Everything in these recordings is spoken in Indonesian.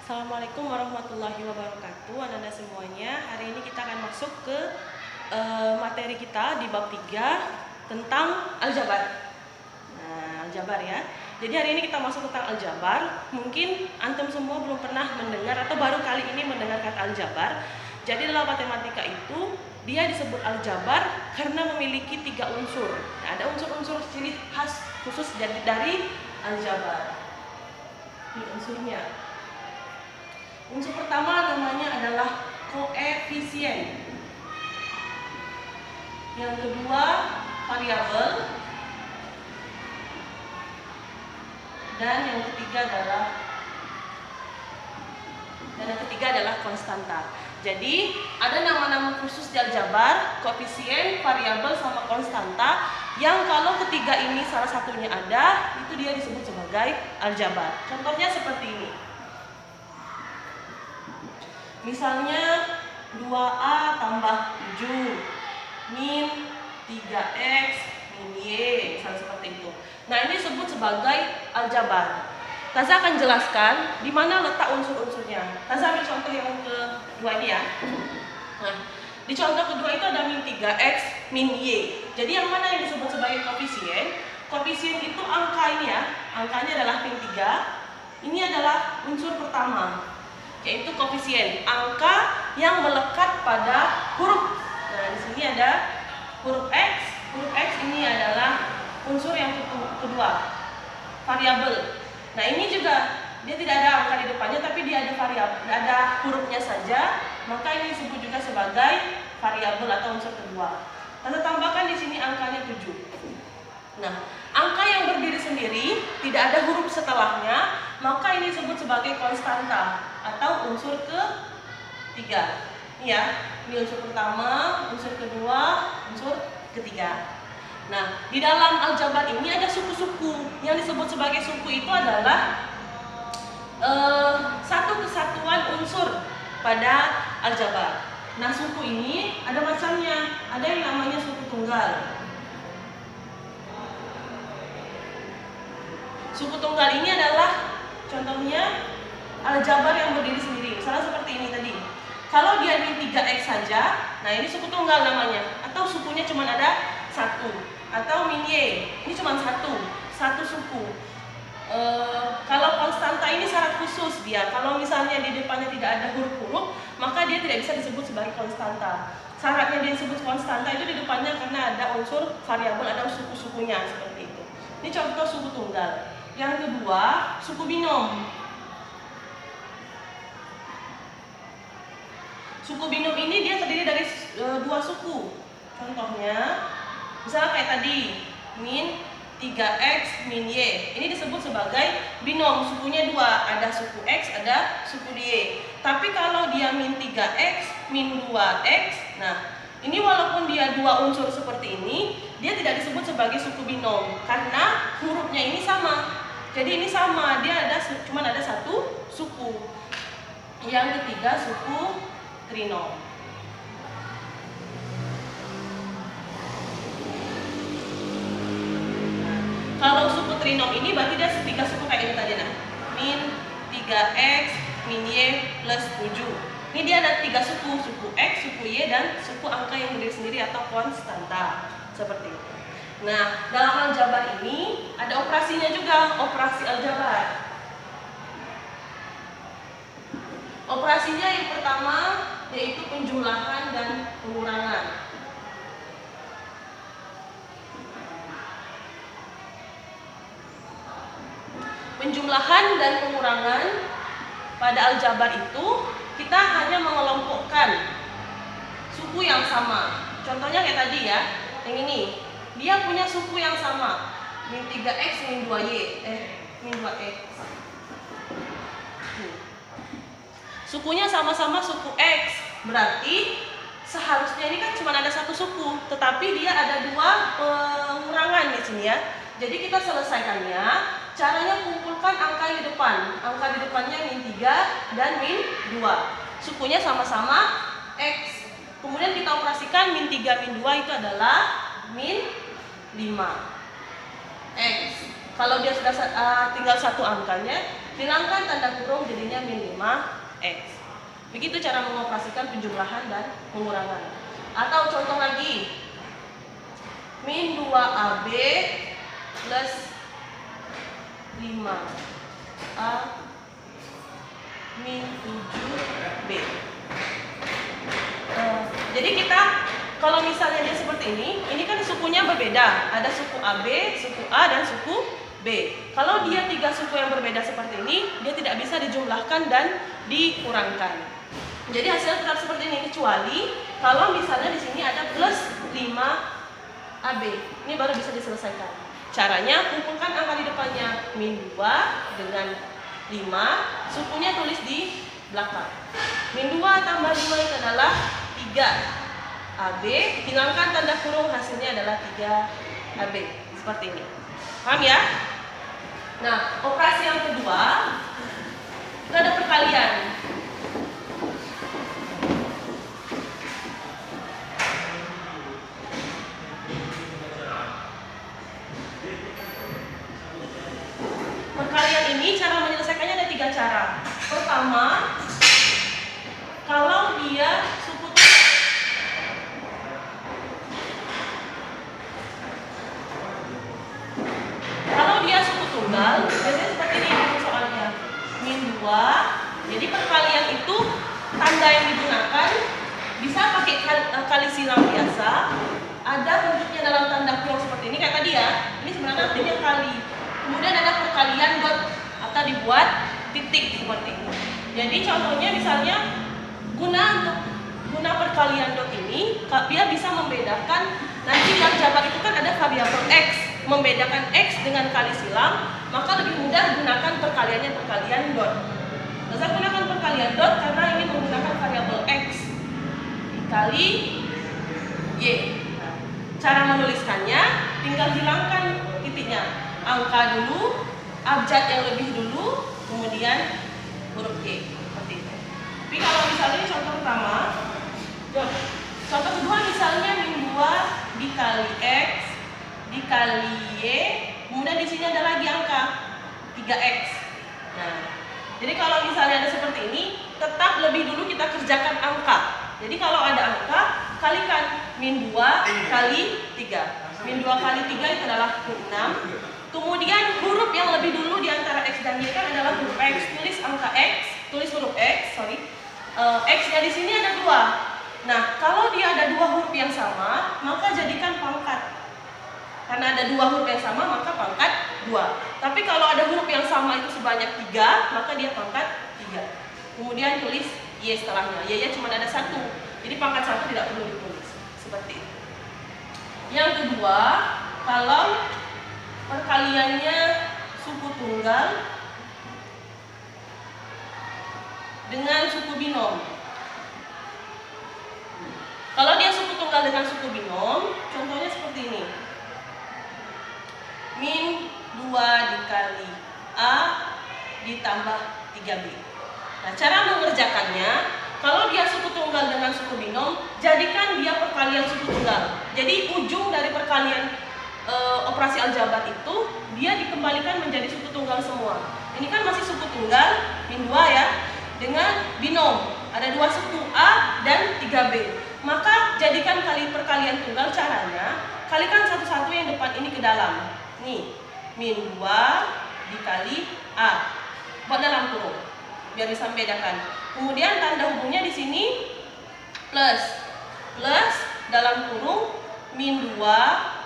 Assalamualaikum warahmatullahi wabarakatuh, anak-anak semuanya. Hari ini kita akan masuk ke materi kita di bab 3 tentang aljabar. Nah, aljabar ya. Jadi hari ini kita masuk tentang aljabar. Mungkin antum semua belum pernah mendengar atau baru kali ini mendengar kata aljabar. Jadi dalam matematika itu dia disebut aljabar karena memiliki 3 unsur. Nah, ada unsur-unsur ciri khas khusus dari aljabar. Ini unsurnya. Unsur pertama namanya adalah koefisien. Yang kedua variabel. Dan yang ketiga adalah konstanta. Jadi ada nama-nama khusus di aljabar, koefisien, variabel, sama konstanta. Yang kalau ketiga ini salah satunya ada, itu dia disebut sebagai aljabar. Contohnya seperti ini. Misalnya 2A tambah 7 min 3X min Y, misalnya seperti itu. Nah, ini disebut sebagai aljabar. Taza akan jelaskan di mana letak unsur-unsurnya. Taza ambil contoh yang kedua ini ya. Nah, di contoh kedua itu ada min 3X min Y. Jadi yang mana yang disebut sebagai koefisien? Koefisien itu angka ini ya. Angkanya adalah min 3. Ini adalah unsur pertama, yaitu koefisien, angka yang melekat pada huruf. Nah, di sini ada huruf X. Huruf X ini adalah unsur yang kedua, variabel. Nah, ini juga dia tidak ada angka di depannya, tapi dia ada variabel, ada hurufnya saja, maka ini disebut juga sebagai variabel atau unsur kedua. Kita tambahkan di sini angkanya 7. Nah, angka yang berdiri sendiri, tidak ada huruf setelahnya, maka ini disebut sebagai konstanta atau unsur ketiga. Ini ya, ini unsur pertama, unsur kedua, unsur ketiga. Nah, di dalam aljabar ini ada suku-suku. Yang disebut sebagai suku itu adalah satu kesatuan unsur pada aljabar. Nah, suku ini ada macamnya. Ada yang namanya suku tunggal. Suku tunggal ini adalah contohnya aljabar yang berdiri sendiri. Misalnya seperti ini tadi. Kalau dia min 3X saja, nah ini suku tunggal namanya. Atau sukunya cuma ada 1. Atau min Y, ini cuma satu suku. Kalau konstanta ini syarat khusus dia. Kalau misalnya di depannya tidak ada huruf-huruf, maka dia tidak bisa disebut sebagai konstanta. Syaratnya dia disebut konstanta itu di depannya karena ada unsur variabel, ada suku-sukunya seperti itu. Ini contoh suku tunggal. Yang kedua, suku binom. Suku binom ini dia terdiri dari 2 suku. Contohnya, misalnya kayak tadi, min 3X min Y. Ini disebut sebagai binom, sukunya 2. Ada suku X, ada suku Y. Tapi kalau dia min 3X min 2X, nah ini walaupun dia 2 unsur seperti ini, dia tidak disebut sebagai suku binom karena hurufnya ini sama. Jadi ini sama, dia cuma ada 1 suku. Yang ketiga suku trinom. Nah, kalau suku trinom ini berarti dia 3 suku kayak ini tadi nah. Min 3X min Y plus 7. Ini dia ada 3 suku, suku X, suku Y, dan suku angka yang berdiri sendiri atau konstanta. Seperti itu. Nah, dalam aljabar ini ada operasinya juga, operasi aljabar. Operasinya yang pertama yaitu penjumlahan dan pengurangan. Penjumlahan dan pengurangan pada aljabar itu kita hanya mengelompokkan suku yang sama. Contohnya kayak tadi ya, yang ini. Dia punya suku yang sama, min 3X min 2Y, min 2X. Sukunya sama-sama suku X, berarti seharusnya ini kan cuma ada 1 suku, tetapi dia ada 2 pengurangan di sini ya. Jadi kita selesaikannya, caranya kumpulkan angka di depan. Angka di depannya min 3 dan min 2. Sukunya sama-sama X. Kemudian kita operasikan min 3 min 2 itu adalah min 5 X. Kalau dia sudah tinggal 1 angkanya, Hilangkan tanda kurung jadinya min 5x. Begitu cara mengoperasikan penjumlahan dan pengurangan. Atau contoh lagi, min 2AB plus 5A min 7B. Jadi kita kalau misalnya dia seperti ini kan sukunya berbeda. Ada suku AB, suku A, dan suku B. Kalau dia 3 suku yang berbeda seperti ini, dia tidak bisa dijumlahkan dan dikurangkan. Jadi hasilnya tetap seperti ini, kecuali kalau misalnya di sini ada plus 5AB. Ini baru bisa diselesaikan. Caranya, kumpulkan angka di depannya. Min 2 dengan 5, sukunya tulis di belakang. Min 2 tambah 5 itu adalah 3AB. Hilangkan tanda kurung, hasilnya adalah 3AB. Seperti ini. Paham ya? Nah, operasi yang kedua, itu ada perkalian. Perkalian ini cara menyelesaikannya ada 3 cara. Pertama, kalau dia suku tunggal. Kalau dia suku tunggal, biasanya seperti ini soalnya. Min 2. Jadi perkalian itu tanda yang digunakan bisa pakai kali silang biasa. Ada bentuknya dalam tanda kurung seperti ini kayak tadi ya. Ini sebenarnya artinya kali. Kemudian ada perkalian dot atau dibuat titik seperti ini. Jadi contohnya misalnya guna perkalian dot ini, dia bisa membedakan nanti yang jabar itu kan ada variabel x, membedakan x dengan kali silang, maka lebih mudah gunakan perkalian dot. Saya gunakan perkalian dot karena ingin menggunakan variabel x dikali y. Nah, cara menuliskannya tinggal hilangkan titiknya. Angka dulu, abjad yang lebih dulu, kemudian huruf Y seperti itu. Tapi kalau misalnya ini contoh pertama, contoh kedua misalnya min 2 dikali X dikali Y, kemudian di sini ada lagi angka 3X. Nah, jadi kalau misalnya ada seperti ini, tetap lebih dulu kita kerjakan angka. Jadi kalau ada angka, kalikan min 2 kali 3. Min 2 kali 3 itu adalah 6. Kemudian huruf yang lebih dulu di antara X dan Y kan adalah huruf X. Tulis angka X, tulis huruf X, X-nya di sini ada 2. Nah, kalau dia ada 2 huruf yang sama, maka jadikan pangkat. Karena ada 2 huruf yang sama, maka pangkat 2. Tapi kalau ada huruf yang sama itu sebanyak 3, maka dia pangkat 3. Kemudian tulis Y setelahnya. Y-nya cuma ada 1. Jadi pangkat 1 tidak perlu ditulis. Seperti itu. Yang kedua, kalau perkaliannya suku tunggal dengan suku binom. Kalau dia suku tunggal dengan suku binom, contohnya seperti ini. Min 2 dikali A ditambah 3B. Nah, cara mengerjakannya, kalau dia suku tunggal dengan suku binom, jadikan dia perkalian suku tunggal. Jadi ujung dari perkalian operasi aljabar itu dia dikembalikan menjadi suku tunggal semua. Ini kan masih suku tunggal min 2 ya, dengan binom. Ada 2 suku A dan 3B. Maka jadikan kali perkalian tunggal, caranya kalikan satu-satu yang depan ini ke dalam. Nih, min 2 dikali A. Buat dalam kurung biar bisa membedakan. Kemudian tanda hubungnya di sini plus dalam kurung min 2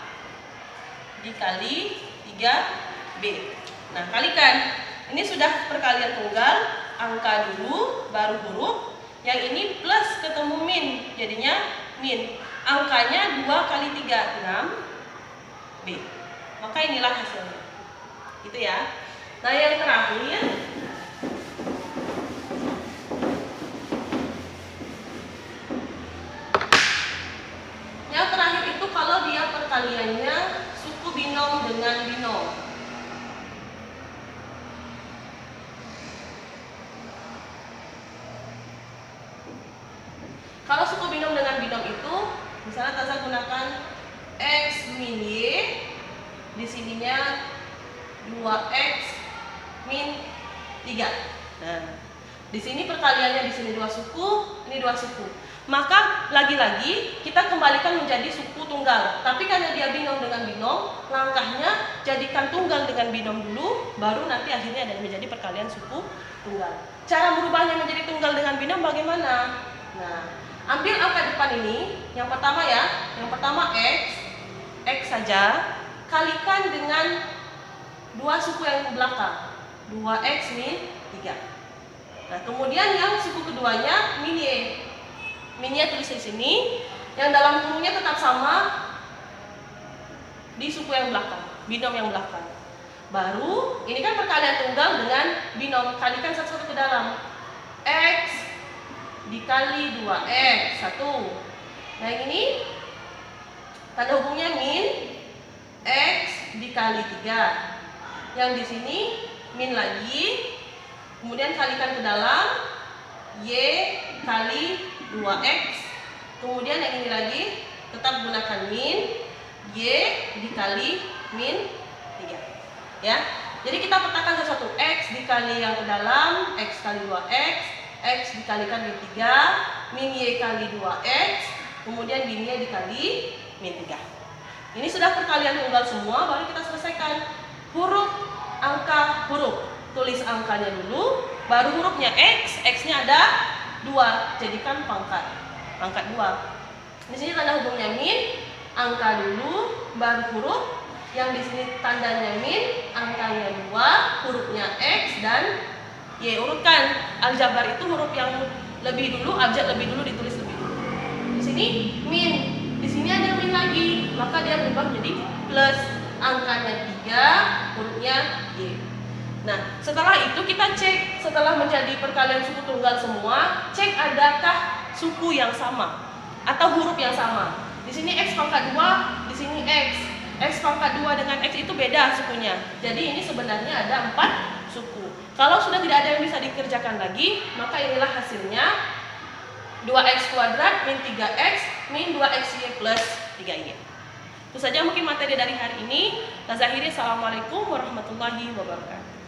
dikali 3B. Nah, kalikan. Ini sudah perkalian tunggal, angka dulu, baru huruf. Yang ini plus ketemu min, jadinya min. Angkanya 2 kali 3, 6B. Maka inilah hasilnya. Gitu ya. Nah, yang terakhir, itu kalau dia perkaliannya suku binom dengan binom. Kalau suku binom dengan binom itu, misalnya Taza gunakan X min Y, di sininya 2X min 3. Nah, di sini perkaliannya di sini 2 suku, ini 2 suku. Maka lagi-lagi kita kembalikan menjadi suku tunggal. Tapi karena dia binom dengan binom, langkahnya jadikan tunggal dengan binom dulu, baru nanti akhirnya ada menjadi perkalian suku tunggal. Cara merubahnya menjadi tunggal dengan binom bagaimana? Nah, ambil angka depan ini, yang pertama ya, yang pertama X saja, kalikan dengan 2 suku yang belakang, 2X min 3. Nah, kemudian yang suku keduanya min Y. Min Y tulis di sini, yang dalam kurungnya tetap sama di suku yang belakang, binom yang belakang. Baru, ini kan perkalian tunggal dengan binom, kalikan satu-satu ke dalam. X dikali 2X, 1. Nah, yang ini tanda hubungnya min X dikali 3. Yang di sini min lagi, kemudian kalikan ke dalam Y kali 2X. Kemudian yang ini lagi tetap gunakan min Y dikali min 3. Ya. Jadi kita petakan sesuatu, X dikali yang ke dalam, X kali 2X, X dikalikan min 3, min Y kali 2X, kemudian min Y dikali min 3. Ini sudah perkalian tunggal semua, baru kita selesaikan. Huruf, angka, huruf. Tulis angkanya dulu, baru hurufnya X, X-nya ada 2, jadikan pangkat 2. Di sini tanda hubungnya min, angka dulu, baru huruf. Yang di sini tandanya min, angkanya 2, hurufnya X dan Y. Urutkan. Aljabar itu huruf yang lebih dulu, abjad lebih dulu, ditulis lebih dulu. Di sini min, di sini ada min lagi, maka dia berubah menjadi plus. Angkanya 3, hurufnya Y. Nah, setelah itu kita cek, setelah menjadi perkalian suku tunggal semua, cek adakah suku yang sama atau huruf yang sama. Di sini X pangkat 2, di sini X. X pangkat 2 dengan X itu beda sukunya. Jadi ini sebenarnya ada 4 suku. Kalau sudah tidak ada yang bisa dikerjakan lagi, maka inilah hasilnya. 2X kuadrat min 3X min 2XY plus 3Y. Itu saja mungkin materi dari hari ini. Tazahiri, assalamualaikum warahmatullahi wabarakatuh.